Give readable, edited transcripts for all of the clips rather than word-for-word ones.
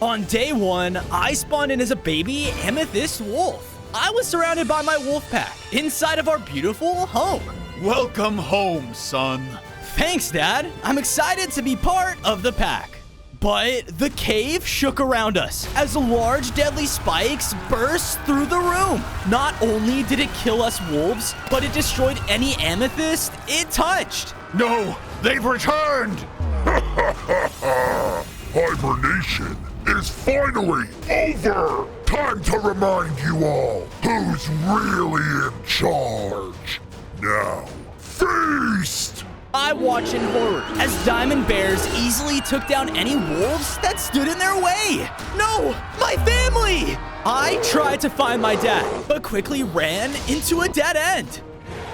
On day 1, I spawned in as a baby Amethyst Wolf. I was surrounded by my wolf pack inside of our beautiful home. Welcome home, son. Thanks, Dad. I'm excited to be part of the pack. But the cave shook around us as large deadly spikes burst through the room. Not only did it kill us wolves, but it destroyed any amethyst it touched. No, they've returned. Hibernation is finally over! Time to remind you all who's really in charge. Now, feast! I watched in horror as diamond bears easily took down any wolves that stood in their way. No, my family! I tried to find my dad, but quickly ran into a dead end.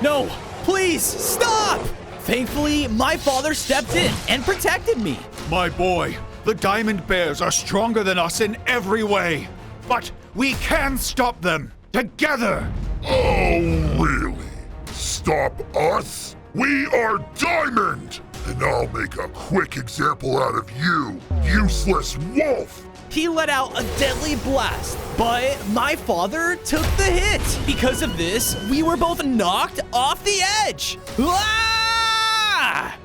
No, please, stop! Thankfully, my father stepped in and protected me. My boy, the diamond bears are stronger than us in every way. But we can stop them together. Oh, really? Stop us? We are Diamond! And I'll make a quick example out of you, useless wolf! He let out a deadly blast, but my father took the hit. Because of this, we were both knocked off the edge. Ah!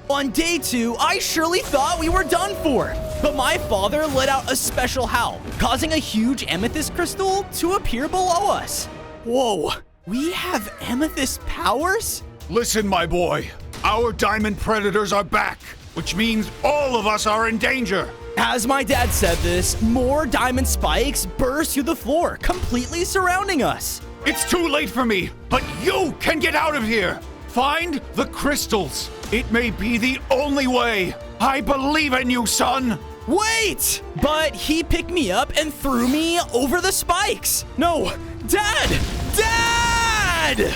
On day 2, I surely thought we were done for, but my father let out a special howl, causing a huge amethyst crystal to appear below us. Whoa, we have amethyst powers? Listen, my boy, our diamond predators are back, which means all of us are in danger. As my dad said this, more diamond spikes burst through the floor, completely surrounding us. It's too late for me, but you can get out of here. Find the crystals. It may be the only way. I believe in you, son. Wait! But he picked me up and threw me over the spikes. No, Dad! Dad!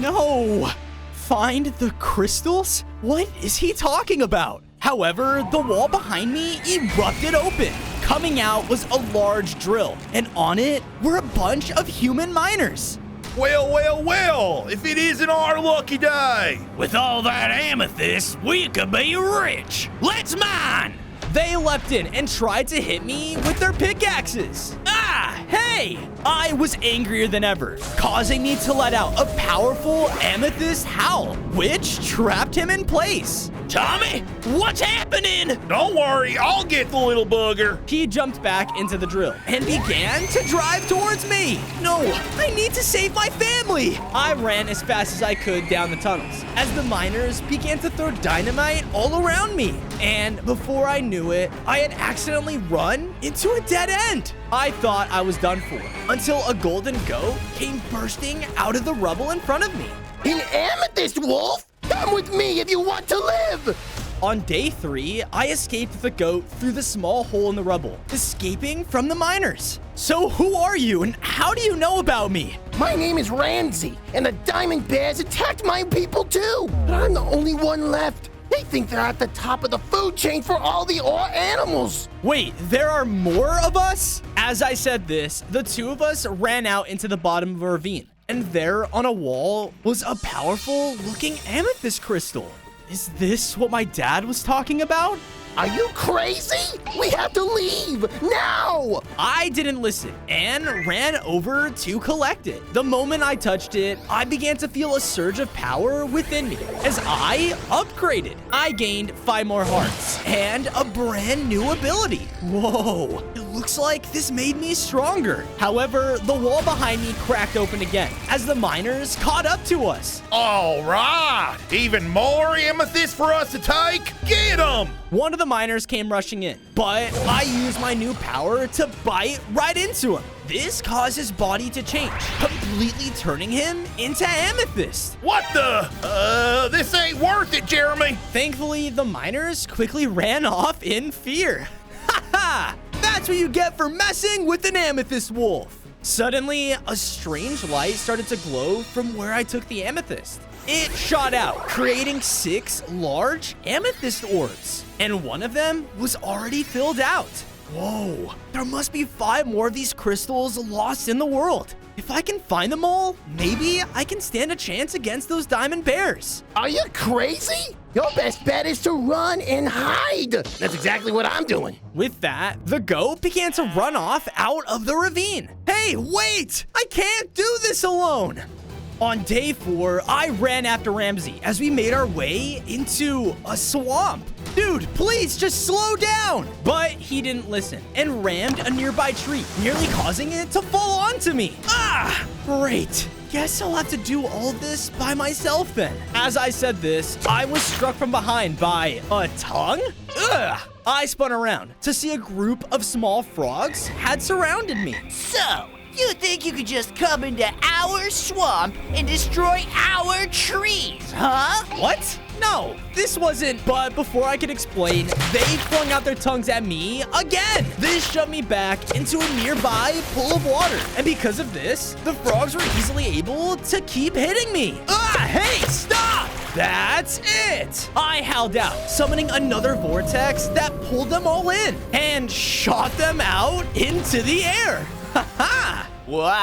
No. Find the crystals? What is he talking about? However, the wall behind me erupted open. Coming out was a large drill, and on it were a bunch of human miners. Well, if it isn't our lucky day. With all that amethyst, we could be rich. Let's mine! They leapt in and tried to hit me with their pickaxes. Ah, hey! I was angrier than ever, causing me to let out a powerful amethyst howl, which trapped him in place. Tommy, what's happening? Don't worry, I'll get the little bugger. He jumped back into the drill and began to drive towards me. No, I need to save my family. I ran as fast as I could down the tunnels as the miners began to throw dynamite all around me. And before I knew it, I had accidentally run into a dead end. I thought I was done for until a golden goat came bursting out of the rubble in front of me. An Amethyst Wolf? Come with me if you want to live! On day 3, I escaped the goat through the small hole in the rubble, escaping from the miners. So who are you and how do you know about me? My name is Ramsey, and the diamond bears attacked my people too. But I'm the only one left. They think they're at the top of the food chain for all the animals. Wait, there are more of us? As I said this, the two of us ran out into the bottom of a ravine. And there on a wall was a powerful looking amethyst crystal. Is this what my dad was talking about? Are you crazy? We have to leave now! I didn't listen and ran over to collect it. The moment I touched it, I began to feel a surge of power within me as I upgraded. I gained 5 more hearts and a brand new ability. Whoa, it looks like this made me stronger. However, the wall behind me cracked open again as the miners caught up to us. All right, even more amethyst for us to take? Get them! One of the miners came rushing in, but I used my new power to bite right into him. This caused his body to change, completely turning him into amethyst. What the? This ain't worth it, Jeremy. Thankfully, the miners quickly ran off in fear. Ha ha! That's what you get for messing with an amethyst wolf. Suddenly, a strange light started to glow from where I took the amethyst. It shot out, creating 6 large amethyst orbs, and one of them was already filled out. Whoa, there must be 5 more of these crystals lost in the world. If I can find them all, maybe I can stand a chance against those diamond bears. Are you crazy? Your best bet is to run and hide. That's exactly what I'm doing. With that, the goat began to run off out of the ravine. Hey, wait! I can't do this alone! On day 4, I ran after Ramsey as we made our way into a swamp. Dude, please just slow down! But he didn't listen and rammed a nearby tree, nearly causing it to fall onto me. Ah, great. Guess I'll have to do all this by myself then. As I said this, I was struck from behind by a tongue? Ugh! I spun around to see a group of small frogs had surrounded me. So, you think you could just come into our swamp and destroy our trees, huh? What? No, this wasn't. But before I could explain, they flung out their tongues at me again. This shoved me back into a nearby pool of water. And because of this, the frogs were easily able to keep hitting me. Ah, hey, stop! That's it! I howled out, summoning another vortex that pulled them all in and shot them out into the air. Ha ha! Wow!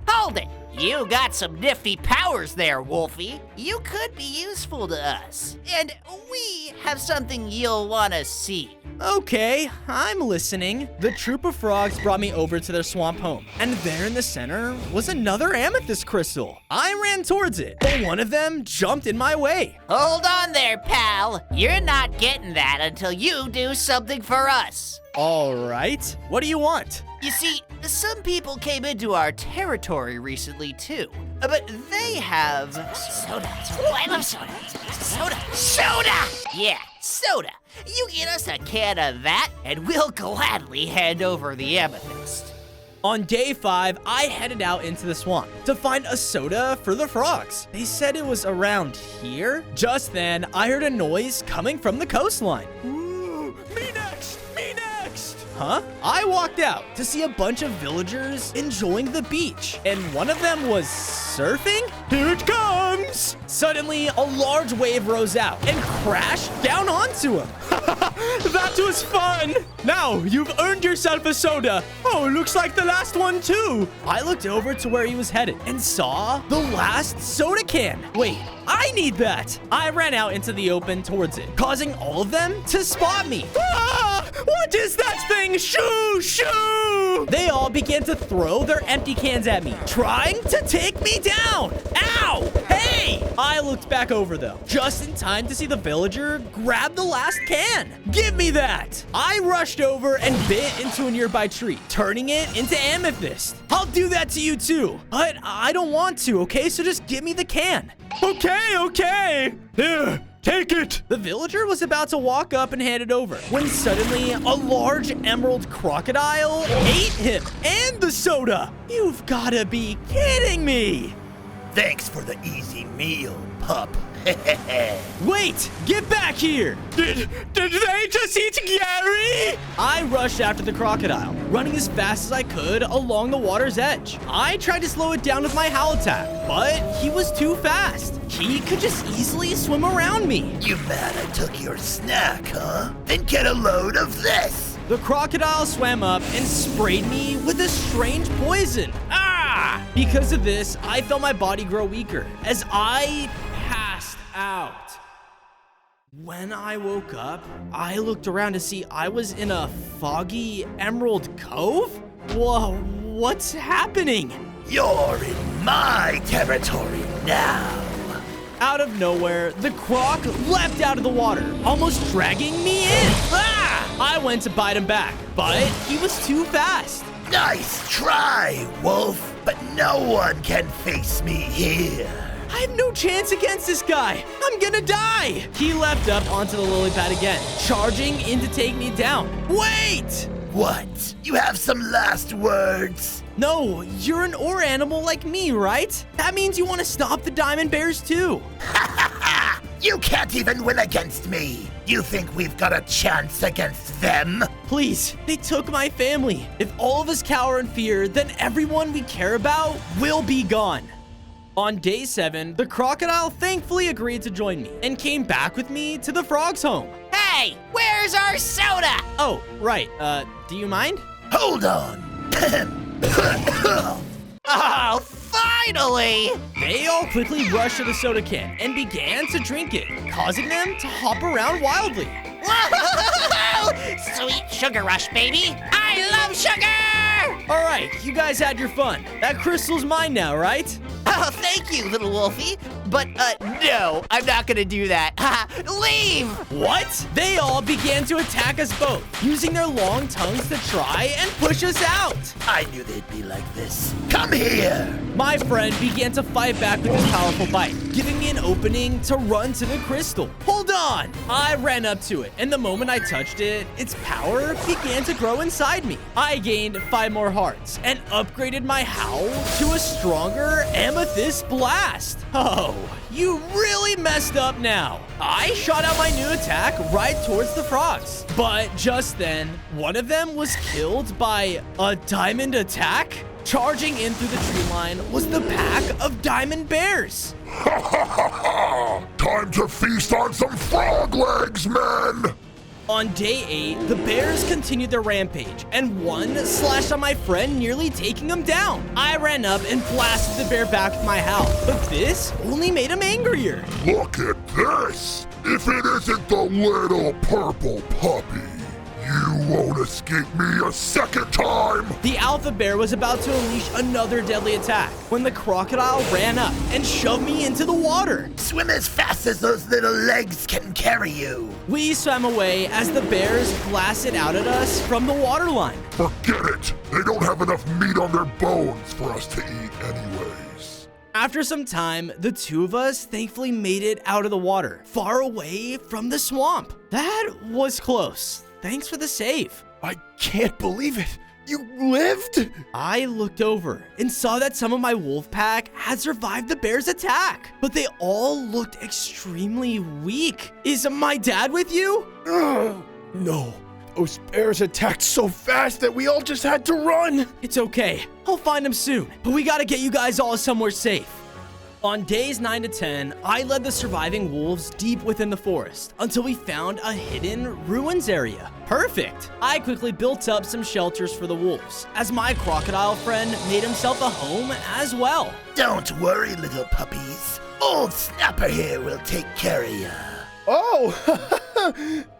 Hold it! You got some nifty powers there, Wolfie. You could be useful to us. And we have something you'll want to see. Okay, I'm listening. The troop of frogs brought me over to their swamp home, and there in the center was another amethyst crystal. I ran towards it, but one of them jumped in my way. Hold on there, pal. You're not getting that until you do something for us. All right, what do you want? You see, some people came into our territory recently, too. But they have soda. Oh, I love soda. Soda! Yeah, soda. You get us a can of that, and we'll gladly hand over the amethyst. On day 5, I headed out into the swamp to find a soda for the frogs. They said it was around here. Just then, I heard a noise coming from the coastline. Ooh, me next! Me next! Huh? I walked out to see a bunch of villagers enjoying the beach, and one of them was surfing? Here it comes! Suddenly, a large wave rose out and crashed down onto him. That was fun! Now, you've earned yourself a soda. Oh, looks like the last one, too. I looked over to where he was headed and saw the last soda can. Wait, I need that. I ran out into the open towards it, causing all of them to spot me. Ah! What is that thing? Shoo! Shoo! They all began to throw their empty cans at me, trying to take me down. Ow! Hey! I looked back over, though, just in time to see the villager grab the last can. Give me that! I rushed over and bit into a nearby tree, turning it into amethyst. I'll do that to you, too. But I don't want to, okay? So just give me the can. Okay. Here, take it. The villager was about to walk up and hand it over when suddenly a large emerald crocodile ate him and the soda. You've gotta be kidding me. Thanks for the easy meal, pup. Wait, get back here. Did they just eat Gary? I rushed after the crocodile, running as fast as I could along the water's edge. I tried to slow it down with my howl attack, but he was too fast. He could just easily swim around me. You mad I took your snack, huh? Then get a load of this. The crocodile swam up and sprayed me with a strange poison. Ah! Because of this, I felt my body grow weaker as I passed out. When I woke up, I looked around to see I was in a foggy emerald cove? Whoa, what's happening? You're in my territory now. Out of nowhere, the croc leapt out of the water, almost dragging me in. Ah! I went to bite him back, but he was too fast. Nice try, Wolf, but no one can face me here. I have no chance against this guy. I'm gonna die. He leapt up onto the lily pad again, charging in to take me down. Wait! What? You have some last words? No, you're an ore animal like me, right? That means you want to stop the diamond bears too. Ha ha ha! You can't even win against me. You think we've got a chance against them? Please, they took my family. If all of us cower in fear, then everyone we care about will be gone. On day 7, the crocodile thankfully agreed to join me and came back with me to the frog's home. Hey, where's our soda? Oh, right. Do you mind? Hold on. Oh, Finally! They all quickly rushed to the soda can and began to drink it, causing them to hop around wildly. Sweet sugar rush, baby. I love sugar! All right, you guys had your fun. That crystal's mine now, right? Oh, thank you, little Wolfie. But, no, I'm not gonna do that. Leave! What? They all began to attack us both, using their long tongues to try and push us out. I knew they'd be like this. Come here! My friend began to fight back with his powerful bite, giving me an opening to run to the crystal. Hold on! I ran up to it, and the moment I touched it, its power began to grow inside me. I gained 5 more hearts and upgraded my howl to a stronger Amethyst Blast. Oh, you really messed up now. I shot out my new attack right towards the frogs. But just then, one of them was killed by a diamond attack. Charging in through the tree line was the pack of diamond bears. Ha ha ha ha! Time to feast on some frog legs, men! On day 8, the bears continued their rampage, and one slashed on my friend, nearly taking him down. I ran up and blasted the bear back with my howl, but this only made him angrier. Look at this! If it isn't the little purple puppy, you won't escape me a second time! The alpha bear was about to unleash another deadly attack when the crocodile ran up and shoved me into the water. Swim as fast as those little legs can carry you. We swam away as the bears blasted out at us from the waterline. Forget it! They don't have enough meat on their bones for us to eat anyways. After some time, the two of us thankfully made it out of the water, far away from the swamp. That was close. Thanks for the save. I can't believe it. You lived? I looked over and saw that some of my wolf pack had survived the bear's attack, but they all looked extremely weak. Is my dad with you? No. Those bears attacked so fast that we all just had to run. It's okay. I'll find him soon, but we gotta get you guys all somewhere safe. On days 9 to 10, I led the surviving wolves deep within the forest until we found a hidden ruins area. Perfect! I quickly built up some shelters for the wolves, as my crocodile friend made himself a home as well. Don't worry, little puppies. Old Snapper here will take care of ya. Oh,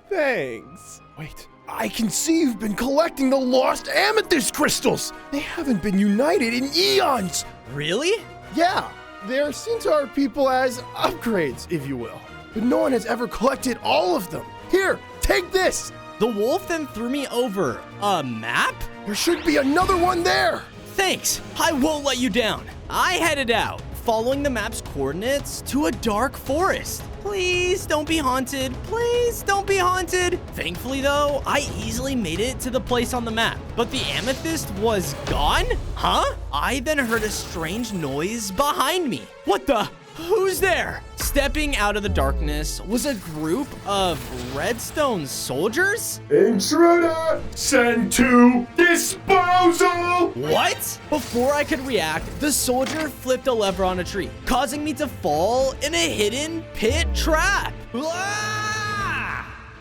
thanks. Wait, I can see you've been collecting the lost amethyst crystals. They haven't been united in eons. Really? Yeah, they're seen to our people as upgrades, if you will. But no one has ever collected all of them. Here, take this. The wolf then threw me over a map? There should be another one there. Thanks, I won't let you down. I headed out, following the map's coordinates to a dark forest. Please don't be haunted. Please don't be haunted. Thankfully, though, I easily made it to the place on the map, but the amethyst was gone? Huh? I then heard a strange noise behind me. What the? Who's there? Stepping out of the darkness was a group of redstone soldiers? Intruder, send to disposal! What? Before I could react, the soldier flipped a lever on a tree, causing me to fall in a hidden pit trap. Ah!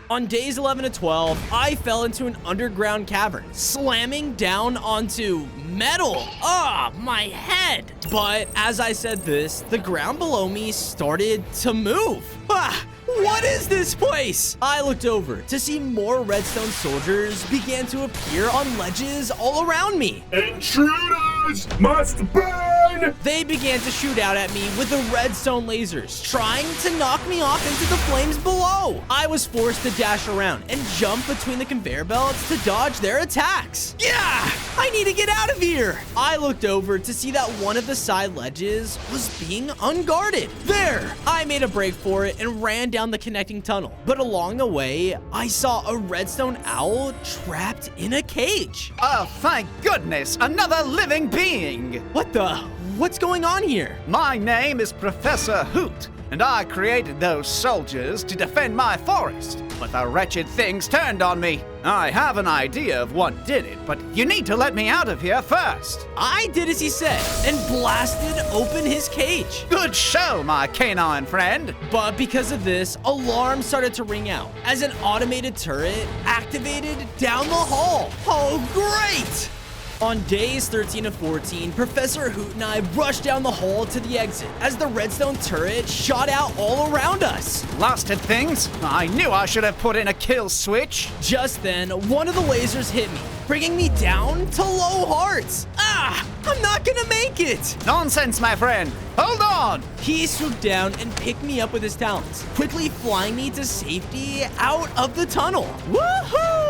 On days 11 to 12, I fell into an underground cavern, slamming down onto metal. Ah, my head. But as I said this, the ground below me started to move. Ah! What is this place? I looked over to see more redstone soldiers began to appear on ledges all around me. Intruders must burn! They began to shoot out at me with the redstone lasers, trying to knock me off into the flames below. I was forced to dash around and jump between the conveyor belts to dodge their attacks. Yeah, I need to get out of here. I looked over to see that one of the side ledges was being unguarded. There, I made a break for it and ran down the connecting tunnel. But along the way, I saw a redstone owl trapped in a cage. Oh, thank goodness, another living being! What the? What's going on here? My name is Professor Hoot, and I created those soldiers to defend my forest. But the wretched things turned on me. I have an idea of what did it, but you need to let me out of here first. I did as he said and blasted open his cage. Good show, my canine friend. But because of this, alarms started to ring out as an automated turret activated down the hall. Oh, great! On days 13 to 14, Professor Hoot and I rushed down the hall to the exit as the redstone turret shot out all around us. Blasted things! I knew I should have put in a kill switch. Just then, one of the lasers hit me, bringing me down to low hearts. Ah! I'm not gonna make it! Nonsense, my friend. Hold on! He swooped down and picked me up with his talons, quickly flying me to safety out of the tunnel. Woohoo!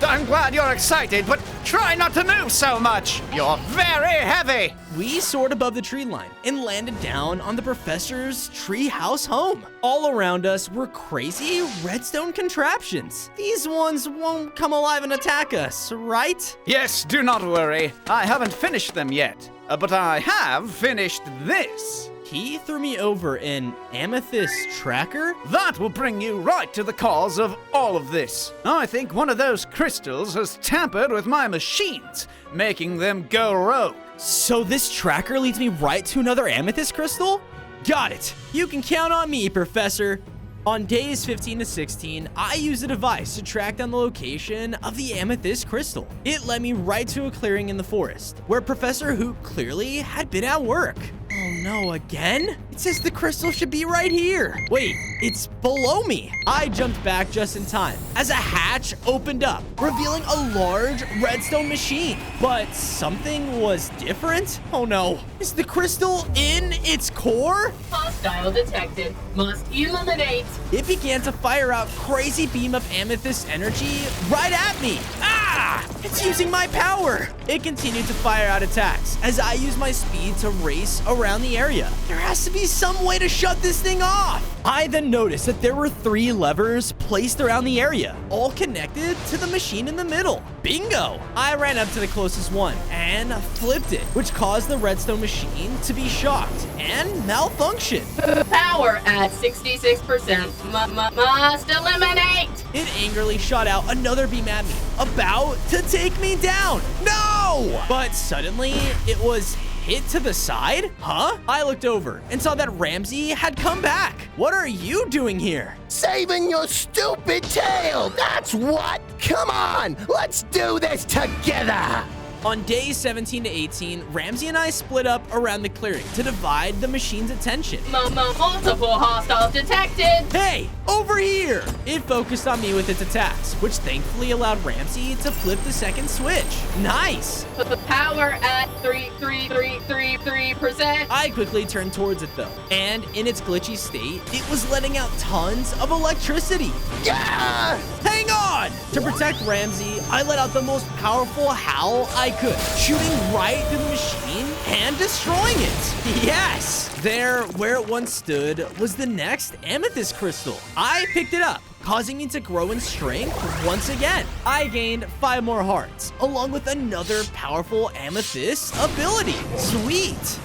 I'm glad you're excited, but try not to move so much. You're very heavy. We soared above the tree line and landed down on the professor's treehouse home. All around us were crazy redstone contraptions. These ones won't come alive and attack us, right? Yes, do not worry. I haven't finished them yet. But I have finished this. He threw me over an amethyst tracker? That will bring you right to the cause of all of this. I think one of those crystals has tampered with my machines, making them go rogue. So this tracker leads me right to another amethyst crystal? Got it. You can count on me, Professor. On days 15 to 16, I used a device to track down the location of the amethyst crystal. It led me right to a clearing in the forest, where Professor Hoot clearly had been at work. Oh no, again? It says the crystal should be right here. Wait, it's below me. I jumped back just in time as a hatch opened up, revealing a large redstone machine. But something was different? Oh no, is the crystal in its core? Hostile detected. Must eliminate. It began to fire out crazy beam of amethyst energy right at me. Ah! It's using my power. It continued to fire out attacks as I used my speed to race around the area. There has to be some way to shut this thing off. I then noticed that there were 3 levers placed around the area, all connected to the machine in the middle. Bingo! I ran up to the closest one and flipped it, which caused the redstone machine to be shocked and malfunction. Power at 66%. Must eliminate. It angrily shot out another beam at me, about to take me down. No! But suddenly, it was hit to the side? Huh? I looked over and saw that Ramsey had come back. What are you doing here? Saving your stupid tail, that's what! Come on, let's do this together! On days 17 to 18, Ramsey and I split up around the clearing to divide the machine's attention. Multiple hostiles detected. Hey, over here! It focused on me with its attacks, which thankfully allowed Ramsey to flip the second switch. Nice! Power at 3%. I quickly turned towards it though, and in its glitchy state, it was letting out tons of electricity. Yeah! Hang on! To protect Ramsey, I let out the most powerful howl I could, shooting right through the machine and destroying it. Yes! There, where it once stood, was the next amethyst crystal. I picked it up, causing me to grow in strength once again. I gained 5 more hearts, along with another powerful amethyst ability. Sweet!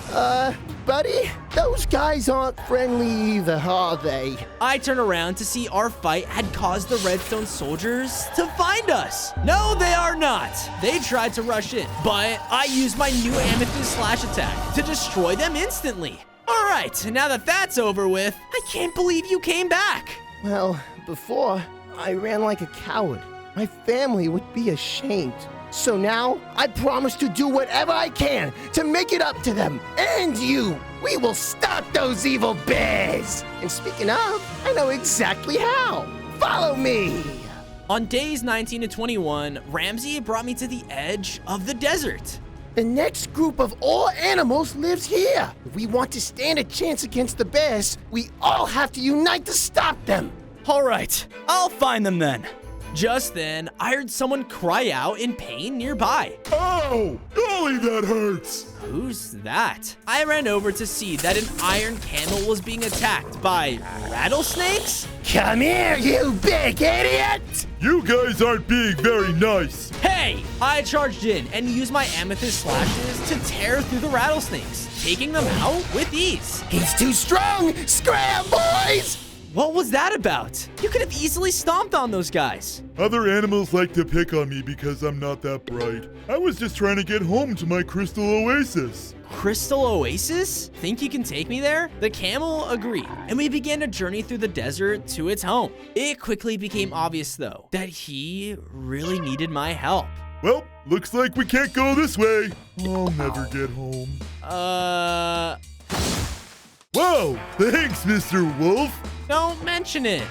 Buddy, those guys aren't friendly either, are they? I turned around to see our fight had caused the redstone soldiers to find us. No, they are not. They tried to rush in, but I used my new amethyst slash attack to destroy them instantly. All right, now that that's over with, I can't believe you came back. Well, before, I ran like a coward. My family would be ashamed. So now, I promise to do whatever I can to make it up to them and you. We will stop those evil bears. And speaking of, I know exactly how. Follow me. On days 19 to 21, Ramsey brought me to the edge of the desert. The next group of all animals lives here. If we want to stand a chance against the bears, we all have to unite to stop them. All right, I'll find them then. Just then, I heard someone cry out in pain nearby. Ow! Golly, that hurts! Who's that? I ran over to see that an iron camel was being attacked by rattlesnakes? Come here, you big idiot! You guys aren't being very nice. Hey! I charged in and used my amethyst slashes to tear through the rattlesnakes, taking them out with ease. He's too strong! Scram, boys! What was that about? You could have easily stomped on those guys. Other animals like to pick on me because I'm not that bright. I was just trying to get home to my crystal oasis. Crystal Oasis? Think you can take me there? The camel agreed, and we began a journey through the desert to its home. It quickly became obvious, though, that he really needed my help. Well, looks like we can't go this way. I'll never get home. Whoa, thanks, Mr. Wolf. Don't mention it.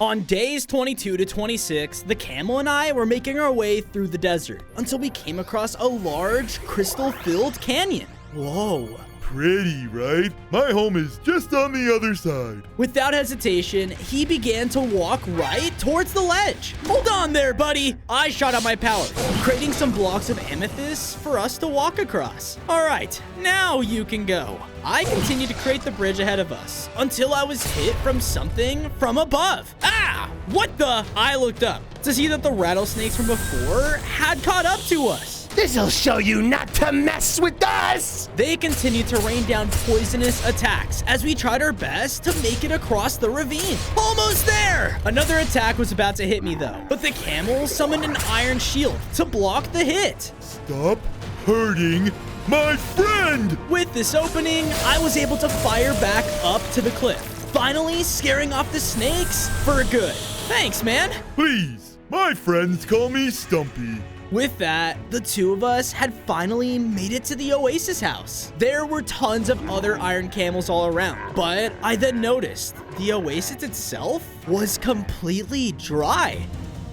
On days 22 to 26, the camel and I were making our way through the desert until we came across a large crystal-filled canyon. Whoa. Pretty, right? My home is just on the other side. Without hesitation, he began to walk right towards the ledge. Hold on there, buddy. I shot out my power, creating some blocks of amethyst for us to walk across. All right, now you can go. I continued to create the bridge ahead of us until I was hit from something from above. Ah! What the? I looked up to see that the rattlesnakes from before had caught up to us. This'll show you not to mess with us! They continued to rain down poisonous attacks as we tried our best to make it across the ravine. Almost there! Another attack was about to hit me though, but the camel summoned an iron shield to block the hit. Stop hurting my friend! With this opening, I was able to fire back up to the cliff, finally scaring off the snakes for good. Thanks, man. Please, my friends call me Stumpy. With that, the two of us had finally made it to the Oasis house. There were tons of other iron camels all around, but I then noticed the Oasis itself was completely dry.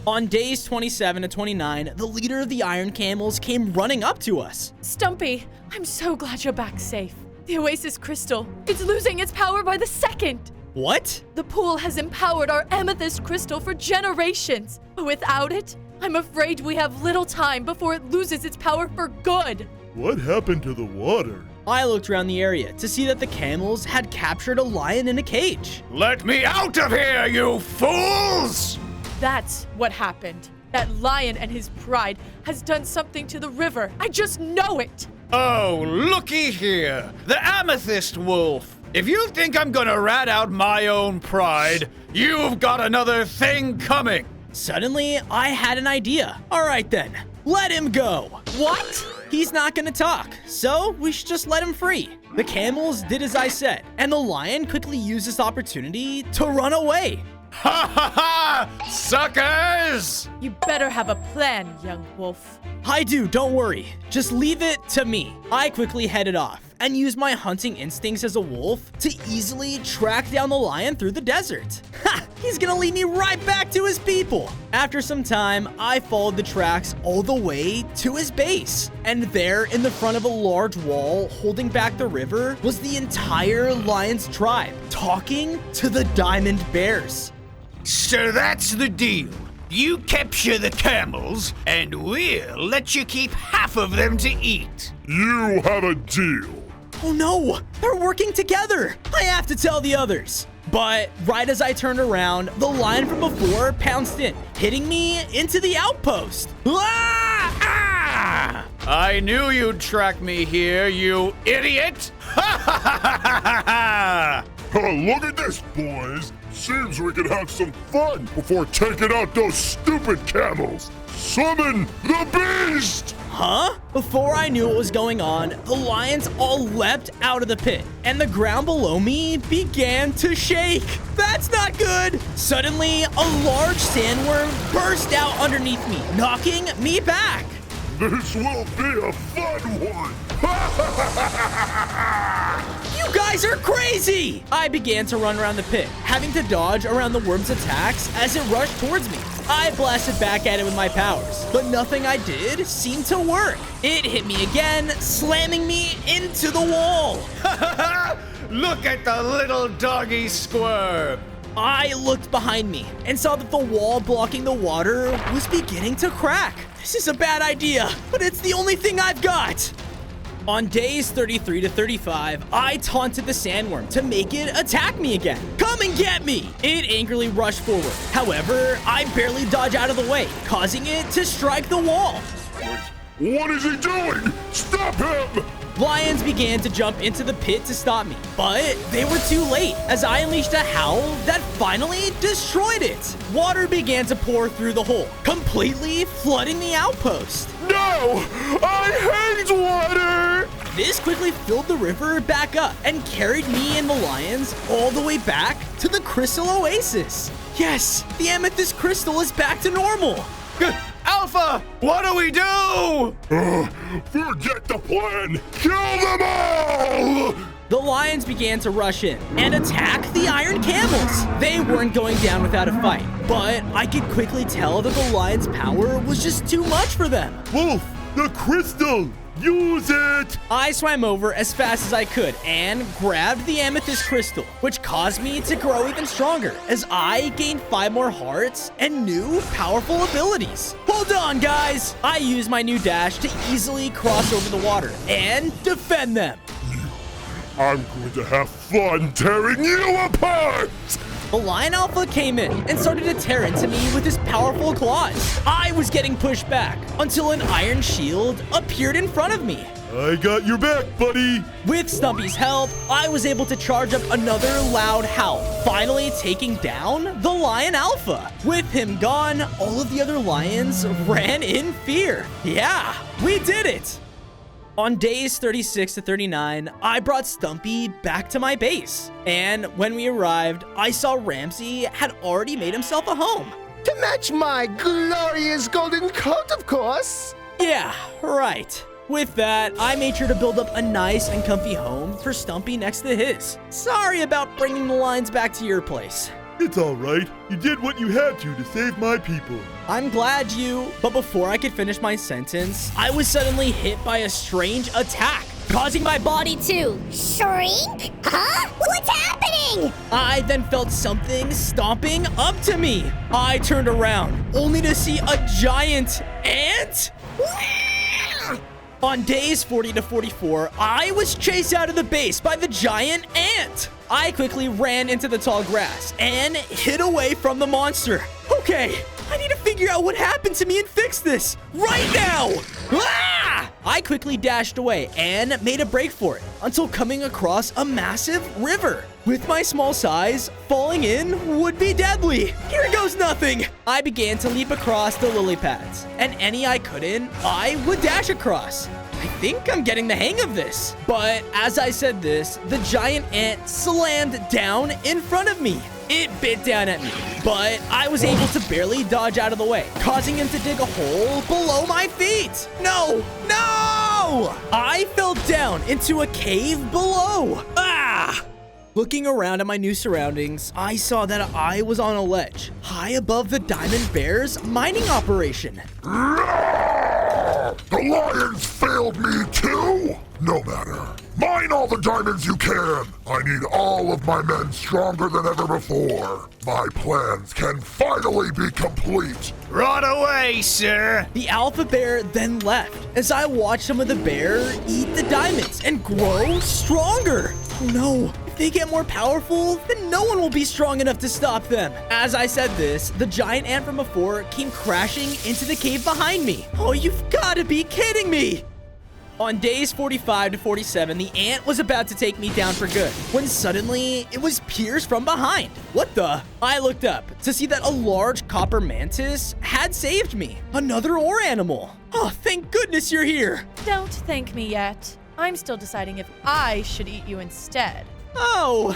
On days 27 to 29, the leader of the iron camels came running up to us. Stumpy, I'm so glad you're back safe. The Oasis crystal, it's losing its power by the second. What? The pool has empowered our amethyst crystal for generations. Without it, I'm afraid we have little time before it loses its power for good. What happened to the water? I looked around the area to see that the camels had captured a lion in a cage. Let me out of here, you fools! That's what happened. That lion and his pride has done something to the river. I just know it. Oh, looky here. The Amethyst Wolf. If you think I'm gonna rat out my own pride, you've got another thing coming. Suddenly, I had an idea. All right then, let him go. What? He's not gonna talk, so we should just let him free. The camels did as I said, and the lion quickly used this opportunity to run away. Ha ha ha! Suckers! You better have a plan, young wolf. I do, don't worry. Just leave it to me. I quickly headed off and used my hunting instincts as a wolf to easily track down the lion through the desert. Ha! He's gonna lead me right back to his people. After some time, I followed the tracks all the way to his base. And there, in the front of a large wall holding back the river, was the entire lion's tribe talking to the diamond bears. So that's the deal. You capture the camels, and we'll let you keep half of them to eat. You have a deal. Oh no, they're working together. I have to tell the others. But right as I turned around, the lion from before pounced in, hitting me into the outpost. Ah! Ah! I knew you'd track me here, you idiot! Ha ha ha ha ha ha! Look at this, boys. Seems we could have some fun before taking out those stupid camels. Summon the beast! Huh? Before I knew what was going on, the lions all leapt out of the pit, and the ground below me began to shake. That's not good! Suddenly, a large sandworm burst out underneath me, knocking me back. This will be a fun one! You guys are crazy! I began to run around the pit, having to dodge around the worm's attacks as it rushed towards me. I blasted back at it with my powers, but nothing I did seemed to work. It hit me again, slamming me into the wall. Look at the little doggy squirm! I looked behind me and saw that the wall blocking the water was beginning to crack. This is a bad idea, but it's the only thing I've got. On days 33 to 35, I taunted the sandworm to make it attack me again. Come and get me! It angrily rushed forward. However, I barely dodged out of the way, causing it to strike the wall. What is he doing? Stop him! Lions began to jump into the pit to stop me, but they were too late as I unleashed a howl that finally destroyed it. Water began to pour through the hole, completely flooding the outpost. No! I hate water! This quickly filled the river back up and carried me and the lions all the way back to the Crystal Oasis. Yes, the Amethyst Crystal is back to normal. Out Alpha! What do we do? Forget the plan! Kill them all! The lions began to rush in and attack the iron camels. They weren't going down without a fight, but I could quickly tell that the lions' power was just too much for them. Wolf, the crystal! Use it! I swam over as fast as I could and grabbed the amethyst crystal, which caused me to grow even stronger as I gained 5 more hearts and new powerful abilities. Hold on, guys! I used my new dash to easily cross over the water and defend them. I'm going to have fun tearing you apart! The Lion Alpha came in and started to tear into me with his powerful claws. I was getting pushed back until an iron shield appeared in front of me. I got your back, buddy! With Stumpy's help, I was able to charge up another loud howl, finally taking down the Lion Alpha. With him gone, all of the other lions ran in fear. Yeah, we did it! On days 36 to 39, I brought Stumpy back to my base. And when we arrived, I saw Ramsey had already made himself a home. To match my glorious golden coat, of course. Yeah, right. With that, I made sure to build up a nice and comfy home for Stumpy next to his. Sorry about bringing the lions back to your place. It's all right. You did what you had to save my people. I'm glad you... But before I could finish my sentence, I was suddenly hit by a strange attack, causing my body to shrink? Huh? What's happening? I then felt something stomping up to me. I turned around, only to see a giant ant. On days 40 to 44, I was chased out of the base by the giant ant. I quickly ran into the tall grass and hid away from the monster. Okay, I need to figure out what happened to me and fix this right now. Ah! I quickly dashed away and made a break for it until coming across a massive river. With my small size, falling in would be deadly. Here goes nothing. I began to leap across the lily pads, and any I couldn't, I would dash across. I think I'm getting the hang of this. But as I said this, the giant ant slammed down in front of me. It bit down at me, but I was able to barely dodge out of the way, causing him to dig a hole below my feet. No! No! I fell down into a cave below. Ah! Looking around at my new surroundings, I saw that I was on a ledge, high above the Diamond Bear's mining operation. The lions failed me too? No matter. Mine all the diamonds you can. I need all of my men stronger than ever before. My plans can finally be complete. Right away, sir. The alpha bear then left as I watched some of the bear eat the diamonds and grow stronger. Oh no. If they get more powerful, then no one will be strong enough to stop them. As I said this, the giant ant from before came crashing into the cave behind me. Oh, you've got to be kidding me. On days 45 to 47, the ant was about to take me down for good, when suddenly it was pierced from behind. What the? I looked up to see that a large copper mantis had saved me. Another ore animal. Oh, thank goodness you're here. Don't thank me yet. I'm still deciding if I should eat you instead. Oh,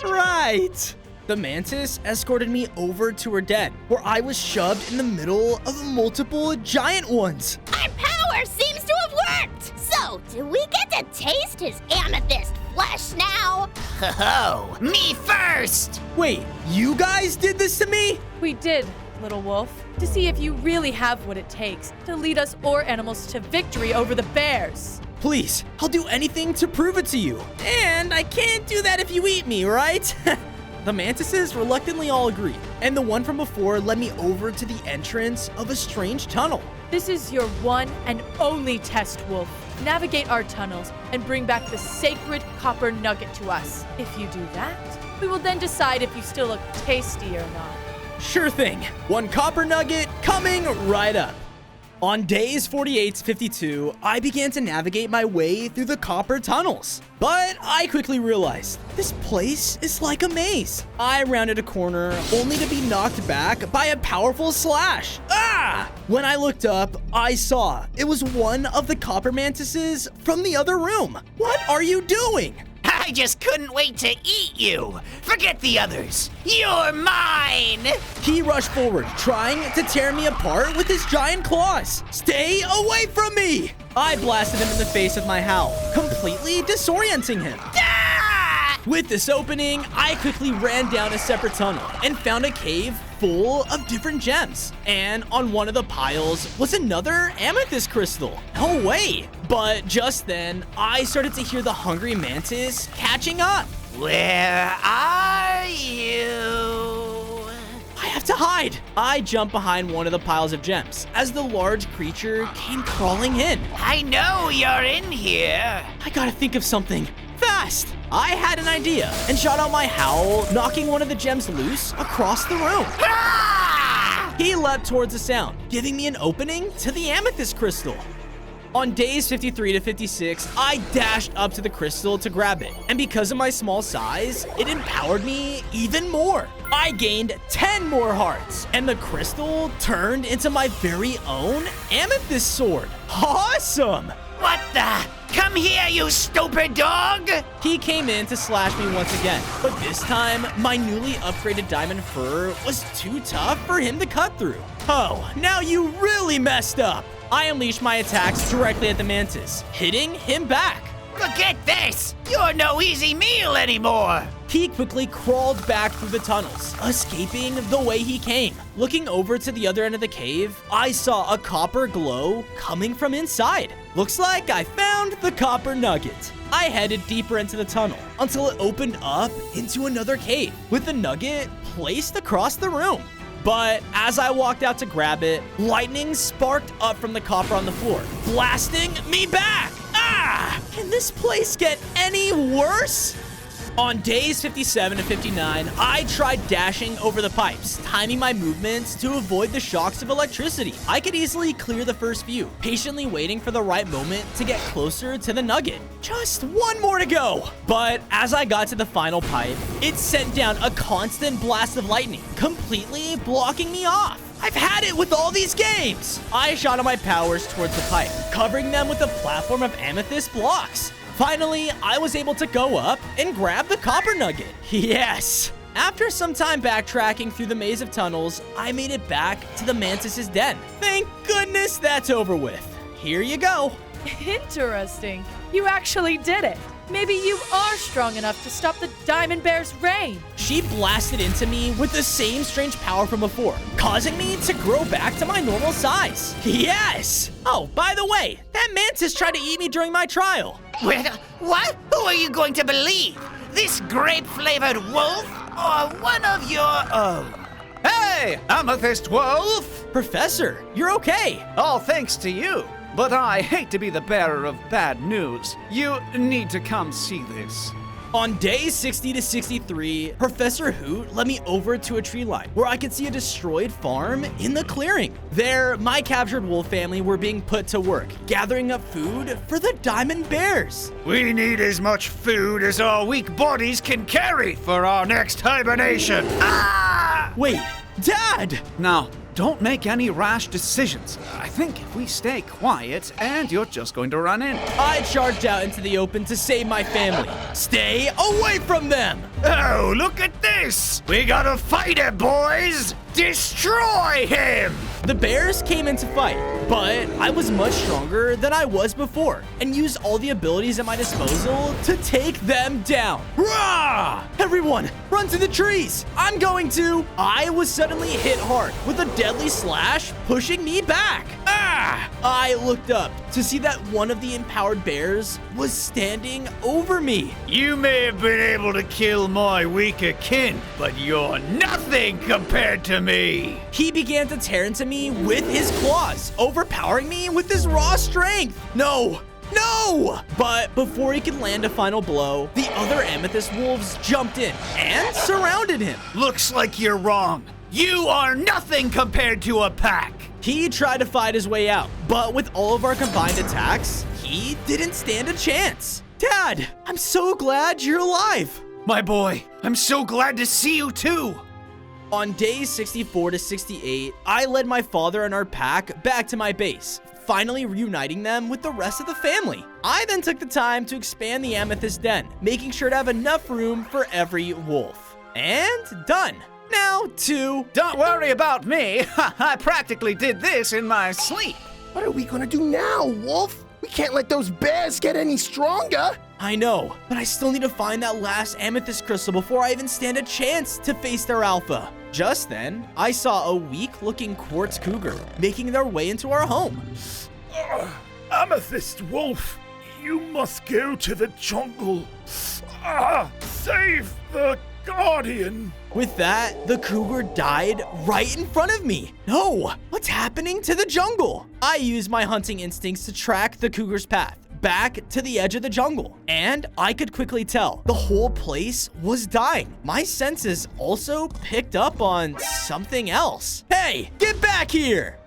right. The mantis escorted me over to her den, where I was shoved in the middle of multiple giant ones. Our power seems to have worked! So, do we get to taste his amethyst flesh now? Oh, me first! Wait, you guys did this to me? We did, little wolf, to see if you really have what it takes to lead us ore animals to victory over the bears. Please, I'll do anything to prove it to you. And I can't do that if you eat me, right? The mantises reluctantly all agreed, and the one from before led me over to the entrance of a strange tunnel. This is your one and only test, Wolf. Navigate our tunnels and bring back the sacred copper nugget to us. If you do that, we will then decide if you still look tasty or not. Sure thing. One copper nugget coming right up. On days 48 to 52, I began to navigate my way through the copper tunnels. But I quickly realized, this place is like a maze. I rounded a corner, only to be knocked back by a powerful slash. Ah! When I looked up, I saw it was one of the copper mantises from the other room. What are you doing? Ha I just couldn't wait to eat you. Forget the others. You're mine. He rushed forward, trying to tear me apart with his giant claws. Stay away from me! I blasted him in the face with my howl, completely disorienting him. With this opening, I quickly ran down a separate tunnel and found a cave full of different gems. And on one of the piles was another amethyst crystal. No way! But just then, I started to hear the hungry mantis catching up. Where are you? I have to hide. I jumped behind one of the piles of gems as the large creature came crawling in. I know you're in here. I gotta think of something fast. I had an idea and shot out my howl, knocking one of the gems loose across the room. Ah! He leapt towards the sound, giving me an opening to the amethyst crystal. On days 53 to 56, I dashed up to the crystal to grab it, and because of my small size, it empowered me even more. I gained 10 more hearts, and the crystal turned into my very own amethyst sword. Awesome! What the? Come here, you stupid dog! He came in to slash me once again, but this time, my newly upgraded diamond fur was too tough for him to cut through. Oh, now you really messed up! I unleashed my attacks directly at the mantis, hitting him back. Forget this! You're no easy meal anymore! He quickly crawled back through the tunnels, escaping the way he came. Looking over to the other end of the cave, I saw a copper glow coming from inside. Looks like I found the copper nugget. I headed deeper into the tunnel until it opened up into another cave with the nugget placed across the room. But as I walked out to grab it, lightning sparked up from the copper on the floor, blasting me back. Ah! Can this place get any worse? On days 57 to 59, I tried dashing over the pipes, timing my movements to avoid the shocks of electricity. I could easily clear the first few, patiently waiting for the right moment to get closer to the nugget. Just one more to go. But as I got to the final pipe, it sent down a constant blast of lightning, completely blocking me off. I've had it with all these games. I shot on my powers towards the pipe, covering them with a platform of amethyst blocks. Finally, I was able to go up and grab the copper nugget. Yes! After some time backtracking through the maze of tunnels, I made it back to the mantis's den. Thank goodness that's over with. Here you go. Interesting. You actually did it. Maybe you are strong enough to stop the Diamond Bear's reign. She blasted into me with the same strange power from before, causing me to grow back to my normal size. Yes! Oh, by the way, that mantis tried to eat me during my trial. What? Who are you going to believe? This grape-flavored wolf or one of your own? Hey, Amethyst Wolf! Professor, you're okay. All thanks to you. But I hate to be the bearer of bad news. You need to come see this. On days 60 to 63, Professor Hoot led me over to a tree line where I could see a destroyed farm in the clearing. There, my captured wolf family were being put to work, gathering up food for the Diamond Bears. We need as much food as our weak bodies can carry for our next hibernation. Ah! Wait, Dad! Now, don't make any rash decisions. I think if we stay quiet, and you're just going to run in. I charged out into the open to save my family. Stay away from them! Oh, look at this! We gotta fight it, boys! Destroy him! The bears came in to fight, but I was much stronger than I was before and used all the abilities at my disposal to take them down. Rah! Everyone, run to the trees! I'm going to! I was suddenly hit hard with a deadly slash, pushing me back. Ah! I looked up to see that one of the empowered bears was standing over me. You may have been able to kill my weaker kin, but you're nothing compared to me. He began to tear into me with his claws, overpowering me with his raw strength. No! But before he could land a final blow, the other Amethyst Wolves jumped in and surrounded him. Looks like you're wrong. You are nothing compared to a pack. He tried to fight his way out, but with all of our combined attacks, he didn't stand a chance. Dad, I'm so glad you're alive. My boy, I'm so glad to see you too. On days 64 to 68, I led my father and our pack back to my base, finally reuniting them with the rest of the family. I then took the time to expand the Amethyst Den, making sure to have enough room for every wolf. And done. Now to... Don't worry about me. I practically did this in my sleep. What are we gonna do now, Wolf? We can't let those bears get any stronger. I know, but I still need to find that last amethyst crystal before I even stand a chance to face their alpha. Just then, I saw a weak-looking quartz cougar making their way into our home. Amethyst Wolf, you must go to the jungle. Save the Guardian. With that, the cougar died right in front of me. No, what's happening to the jungle? I used my hunting instincts to track the cougar's path back to the edge of the jungle, and I could quickly tell the whole place was dying. My senses also picked up on something else. Hey, get back here!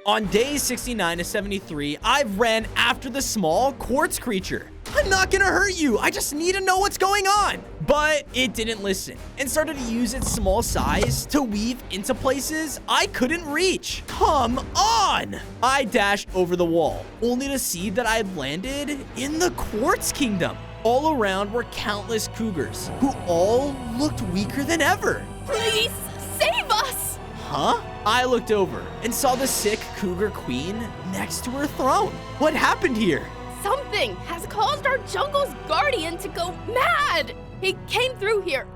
On days 69 to 73, I ran after the small quartz creature. I'm not gonna hurt you, I just need to know what's going on. But it didn't listen and started to use its small size to weave into places I couldn't reach. Come on! I dashed over the wall, only to see that I had landed in the Quartz Kingdom. All around were countless cougars, who all looked weaker than ever. Please, save us! Huh? I looked over and saw the sick cougar queen next to her throne. What happened here? Something has caused our jungle's guardian to go mad. He came through here,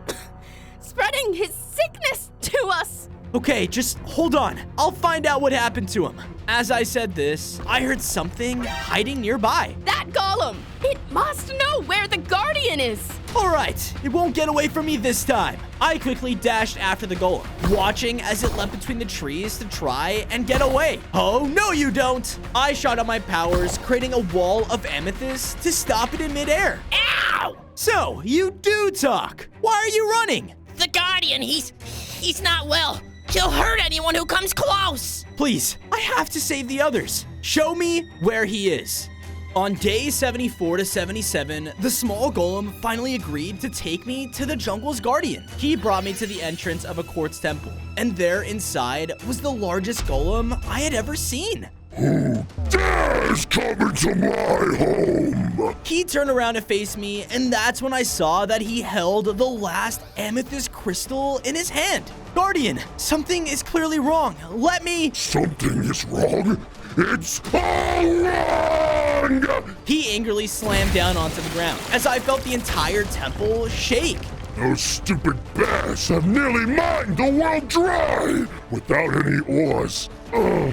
spreading his sickness to us. Okay, just hold on. I'll find out what happened to him. As I said this, I heard something hiding nearby. That golem! It must know where the guardian is. All right, it won't get away from me this time. I quickly dashed after the golem, watching as it leapt between the trees to try and get away. Oh, no you don't. I shot out my powers, creating a wall of amethyst to stop it in midair. Ow! So, you do talk. Why are you running? The Guardian, he's not well. He'll hurt anyone who comes close. Please, I have to save the others. Show me where he is. On day 74 to 77, the small golem finally agreed to take me to the jungle's guardian. He brought me to the entrance of a quartz temple, and there inside was the largest golem I had ever seen. Who dares come into my home? He turned around to face me, and that's when I saw that he held the last amethyst crystal in his hand. Guardian, something is clearly wrong. Let me... Something is wrong? It's all wrong! He angrily slammed down onto the ground as I felt the entire temple shake. Those stupid bears have nearly mined the world dry! Without any ores, I grow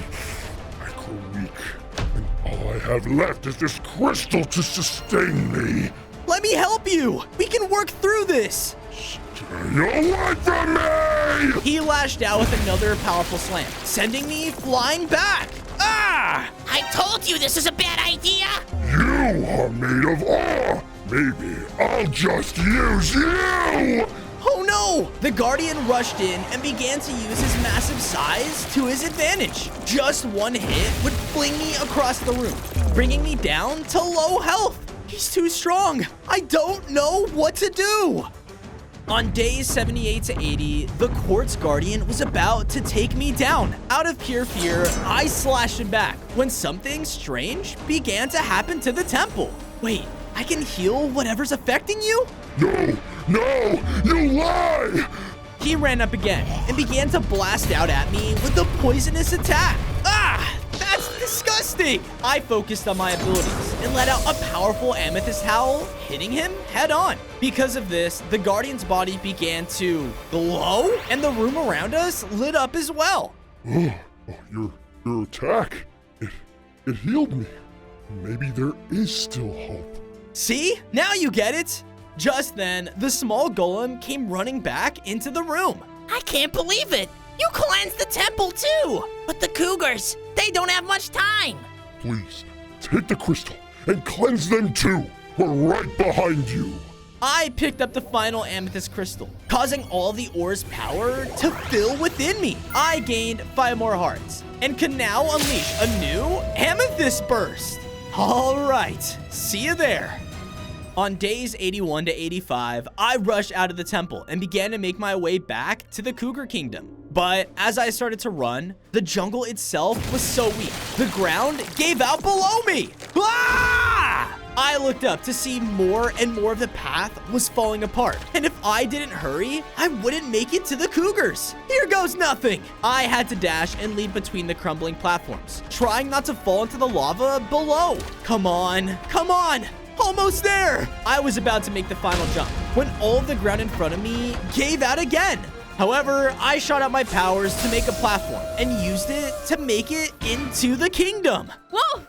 weak. And all I have left is this crystal to sustain me. Let me help you! We can work through this! Stay away from me! He lashed out with another powerful slam, sending me flying back. Ah! I told you this is a bad idea! You are made of ore! Maybe I'll just use you! Oh no! The Guardian rushed in and began to use his massive size to his advantage. Just one hit would fling me across the room, bringing me down to low health. He's too strong. I don't know what to do. On days 78 to 80, the Quartz Guardian was about to take me down. Out of pure fear, I slashed him back when something strange began to happen to the temple. Wait, I can heal whatever's affecting you? No, you lie! He ran up again and began to blast out at me with a poisonous attack. Ah! That's disgusting! I focused on my abilities and let out a powerful amethyst howl, hitting him head on. Because of this, the Guardian's body began to glow, and the room around us lit up as well. Your attack, it healed me. Maybe there is still hope. See? Now you get it. Just then, the small golem came running back into the room. I can't believe it! You cleansed the temple too! But the cougars, they don't have much time! Please, take the crystal and cleanse them too. We're right behind you. I picked up the final amethyst crystal, causing all the ore's power to fill within me. I gained 5 more hearts and can now unleash a new amethyst burst. All right, see you there. On days 81 to 85, I rushed out of the temple and began to make my way back to the Cougar Kingdom. But as I started to run, the jungle itself was so weak. The ground gave out below me. Ah! I looked up to see more and more of the path was falling apart. And if I didn't hurry, I wouldn't make it to the cougars. Here goes nothing. I had to dash and leap between the crumbling platforms, trying not to fall into the lava below. Come on, come on. Almost there. I was about to make the final jump when all of the ground in front of me gave out again. However, I shot out my powers to make a platform and used it to make it into the kingdom. Whoa!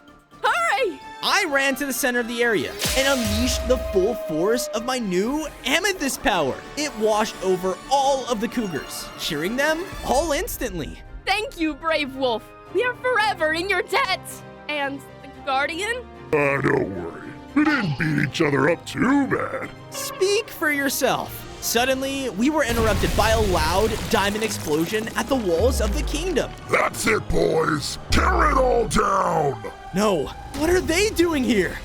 Hurry! I ran to the center of the area and unleashed the full force of my new Amethyst power. It washed over all of the cougars, cheering them all instantly. Thank you, brave wolf. We are forever in your debt. And the guardian? Don't worry. We didn't beat each other up too bad. Speak for yourself. Suddenly, we were interrupted by a loud diamond explosion at the walls of the kingdom. That's it, boys. Tear it all down. No, what are they doing here?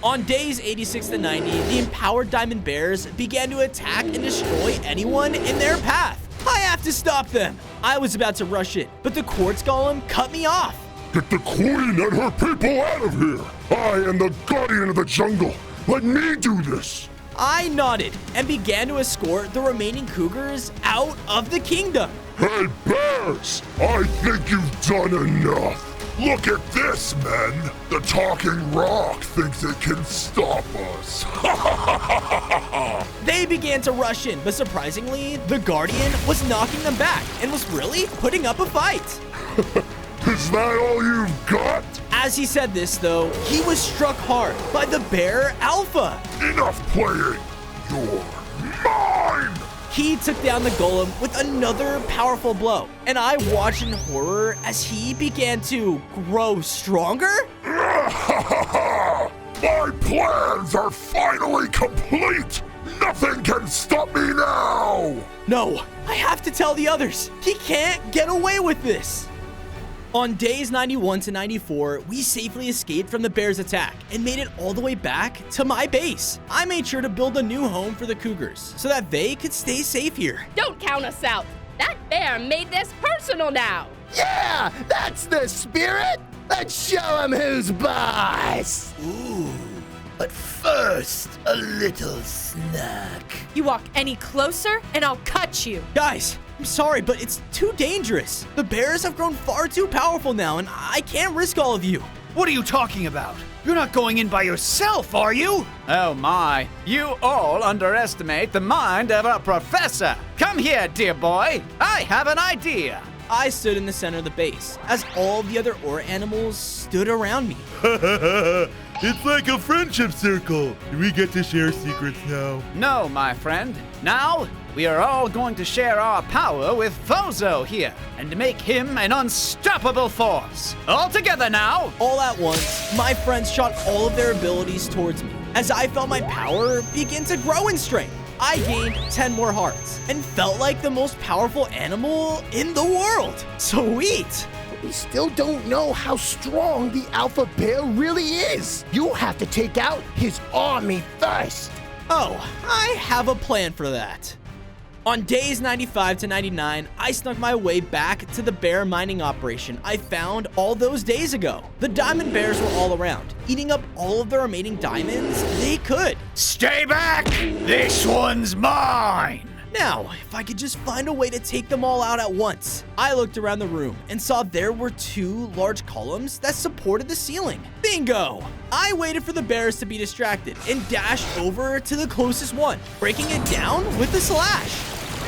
On days 86 to 90, the empowered diamond bears began to attack and destroy anyone in their path. I have to stop them. I was about to rush in, but the quartz golem cut me off. Get the queen and her people out of here. I am the guardian of the jungle. Let me do this. I nodded and began to escort the remaining cougars out of the kingdom. Hey, bears! I think you've done enough. Look at this, men. The talking rock thinks it can stop us. They began to rush in, but surprisingly, the guardian was knocking them back and was really putting up a fight. Is that all you've got? As he said this, though, he was struck hard by the bear Alpha. Enough playing. You're mine! He took down the golem with another powerful blow, and I watched in horror as he began to grow stronger. My plans are finally complete! Nothing can stop me now! No, I have to tell the others. He can't get away with this. On days 91 to 94, we safely escaped from the bear's attack and made it all the way back to my base. I made sure to build a new home for the cougars so that they could stay safe here. Don't count us out. That bear made this personal now. Yeah, that's the spirit. Let's show him who's boss. Ooh, but first, a little snack. You walk any closer and I'll cut you. Guys, I'm sorry, but it's too dangerous. The bears have grown far too powerful now, and I can't risk all of you. What are you talking about? You're not going in by yourself, are you? Oh my, you all underestimate the mind of a professor. Come here, dear boy. I have an idea. I stood in the center of the base, as all the other ore animals stood around me. It's like a friendship circle. Do we get to share secrets now? No, my friend. Now, we are all going to share our power with Fozo here, and make him an unstoppable force. All together now! All at once, my friends shot all of their abilities towards me, as I felt my power begin to grow in strength. I gained 10 more hearts, and felt like the most powerful animal in the world. Sweet! We still don't know how strong the alpha bear really is. You'll have to take out his army first. Oh, I have a plan for that. On days 95 to 99, I snuck my way back to the bear mining operation I found all those days ago. The diamond bears were all around, eating up all of the remaining diamonds they could. Stay back! This one's mine! Now, if I could just find a way to take them all out at once. I looked around the room and saw there were 2 large columns that supported the ceiling. Bingo! I waited for the bears to be distracted and dashed over to the closest one, breaking it down with a slash.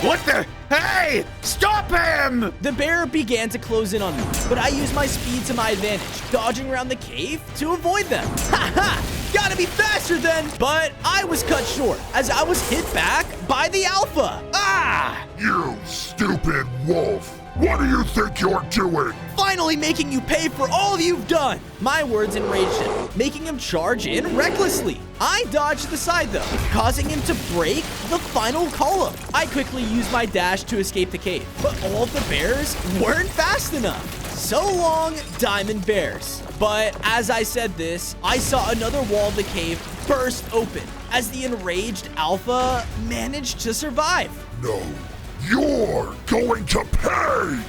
What the? Hey! Stop him! The bear began to close in on me, but I used my speed to my advantage, dodging around the cave to avoid them. Ha ha! Gotta be faster then! But I was cut short as I was hit back by the alpha. Ah! You stupid wolf! What do you think you're doing? Finally making you pay for all you've done! My words enraged him, making him charge in recklessly. I dodged to the side though, causing him to break the final column. I quickly used my dash to escape the cave, but all of the bears weren't fast enough. So long, diamond bears. But as I said this, I saw another wall of the cave burst open as the enraged alpha managed to survive. No, You're going to pay!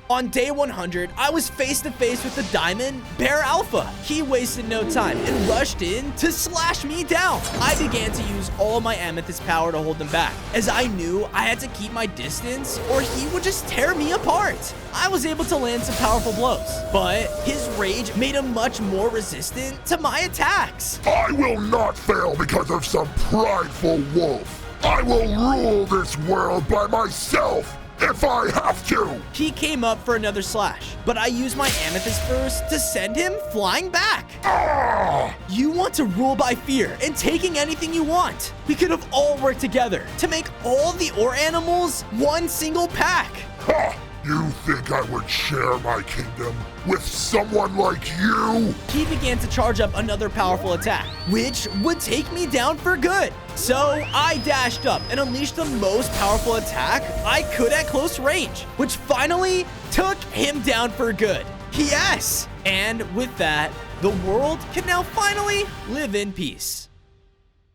On day 100, I was face to face with the Diamond Bear Alpha. He wasted no time and rushed in to slash me down. I began to use all of my Amethyst power to hold him back, as I knew I had to keep my distance or he would just tear me apart. I was able to land some powerful blows, but his rage made him much more resistant to my attacks. I will not fail because of some prideful wolf. I will rule this world by myself if I have to! He came up for another slash, but I used my Amethyst first to send him flying back. Ah! You want to rule by fear and taking anything you want. We could have all worked together to make all the ore animals one single pack. Ha! You think I would share my kingdom with someone like you? He began to charge up another powerful attack, which would take me down for good. So I dashed up and unleashed the most powerful attack I could at close range, which finally took him down for good. Yes! And with that, the world can now finally live in peace.